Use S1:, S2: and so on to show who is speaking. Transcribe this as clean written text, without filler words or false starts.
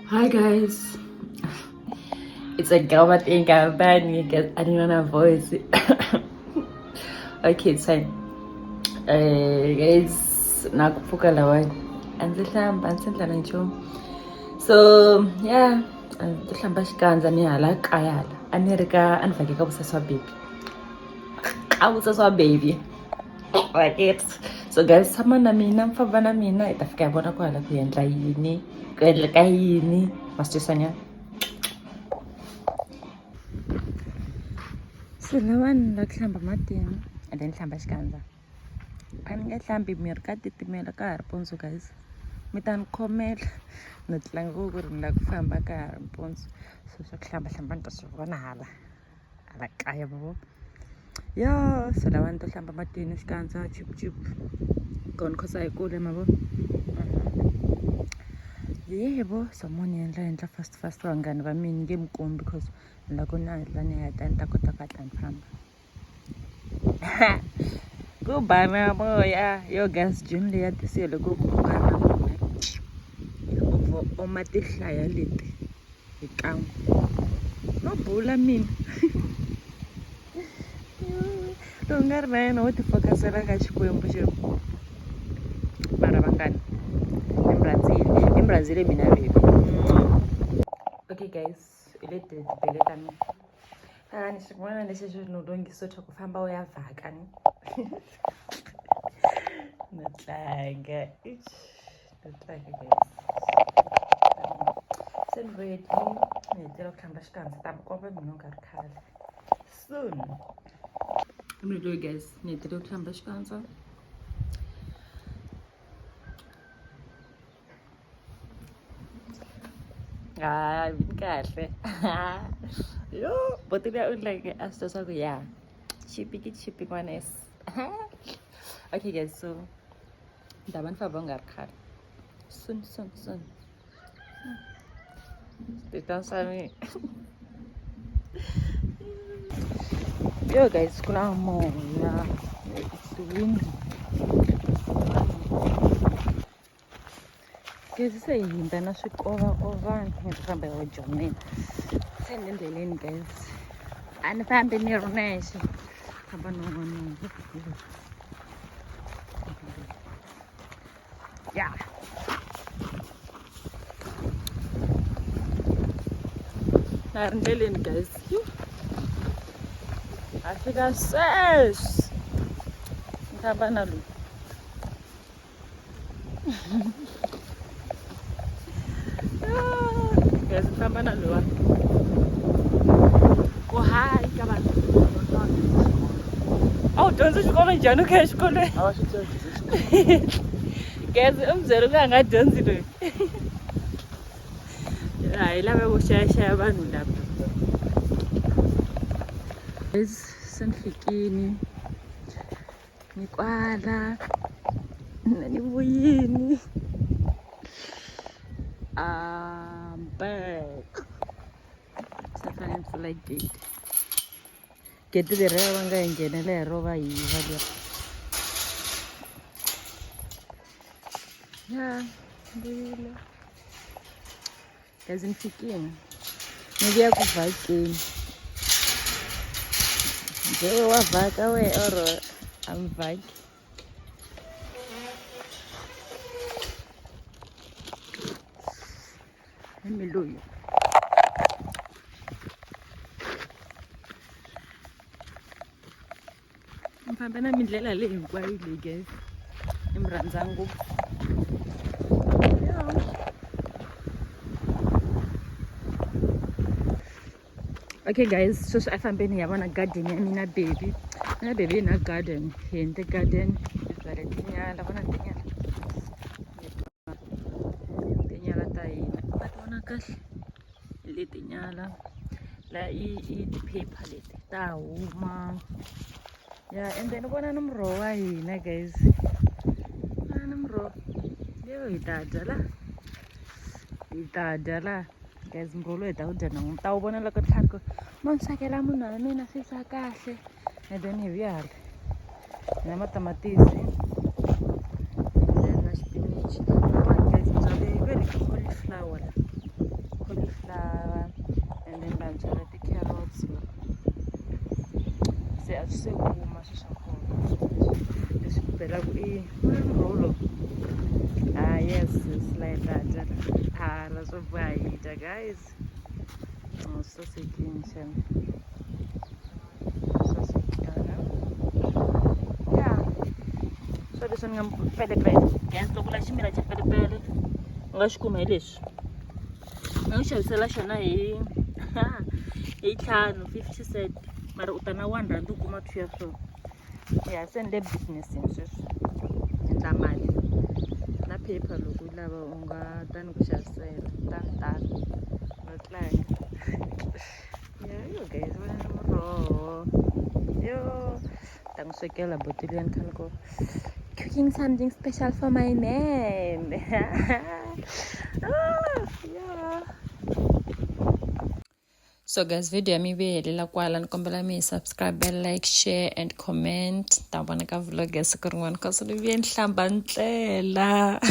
S1: Hi guys, it's a girl but ain't got bad because I didn't know her voice. Okay, it's fine. Guys, nakupfuka lawa andzi hlamba ndzi endla na nchumu. So yeah, ndzi hlamba xikandza ni hala kaya hala a ni ri ka a ni vhake ka vusesi wa baby ka vusesi wa baby like it. So guys, tshama na mina mfamba na mina hi ta fika hi vona ku hala ku endla yini ku endleka yini masitwisanya. So lawani la ku hlamba matini and then hlamba xikandza a ni nge hlambi miri ka titimela ka ha ri mpundzu guys mi ta ni khomela ni tlanga ku ri ni la ku famba ka ha ri mpundzu so swa ku hlamba ni ta swi vona hala kaya vo ya so lawani to hlamba matini xikandza chipchip kona khosa hi kule ma vo yebo so mo ni endla fast vanghani va mina nge mi kombi because ni la ku na hatla ni heta ni ta kota ku hatla ni famba ku bana moya yo gas June leya tisele ku bana moya o matihlaya leti hi kan'we no bula mina lo nga ri na yena wo tifokasela ka xikwembu xo mara vanghani i Brazil mina baby. Okay guys, ile tibele ta mina ni xin'wana lexi xi ni lunghiso xa ku famba u ya vhaka ni no tlanga guys se ni ready ni hetela ku hlamba xikandza ta mi komba mina u nga ri khale soon mi loyi guys ni hetele ku hlamba xikandza kahle yo botile ya like a swi swa ku ya chipi kwanes okay guys so ndaba ni famba u nga ri khale soon titan sami yo guys kuna moya it's guys se hi hindza na swikovakovani ni ta famba hi jomini se ni endleleni guys a ni fambi ni ri nexe famba non'wanongo ya na ri ndleleni guys a fika sweswi ni famba na loyi guys ni famba na lowa ku hayi ka vanhu a wu dyondzi xikolo njhani u kha exikolweni guys u mi byeri ku a nga dyondzi loyi hi lava ku xayaxaya vanhu lava guys se ni fikini ni kwala ni vuyini I'm back. Safari pfula gate leri va nga hi nghenela hi ro va yiva leri ya mbuyile guys ni fikini ni vuya ku vhakeni njewe wa vhaka we or I'm vhaki mi loyi mi famba na mindlela leyi hinkwayo leyi guys ni mi rhandza ngopfu okay guys sweswi a fambeni ya vona garden ya mina baby na garden hi endle garden hi byale tinyala vona tinyala ta hina va ti vona kahle le tinyala la i ti-paper leti ta huma ya ende ni vona ni muroho wa hina guys ni muroho yo hi ta dya la guys muroho lowu hi ta wu dya namuntlha ta wu vona loko ni tlhari ku mo ni swekela munhu wa mina swi swa kahle and then hi vuya hala na matamatisi na xipinichi guys ni byale very cauliflower se huma swi swa kona leswi belaku i rolo yes slider hala swo boha hi dya guys sausage xana so leswi ni nga pelepele yes loko la ximila xa pelepele u nga xi kuma hi leswi u nga xavisela xona hi 50 cent mara u ta na 1 rand u kuma 2 ya swona ya se ni le businessini sweswi endla mali na paper loko u lava u nga ta ni ku xavisela tano no tlanga yo guys vona ni muroho yo ta n'wi swekela bottle yani khani ko cooking something special for my man yeah. So guys, video ya mi helela kwala ni kombela mi subscribe, like, share and comment. Ta vona ka vlog ya siku rin'wana ka so ni vuye ni hlamba ndlela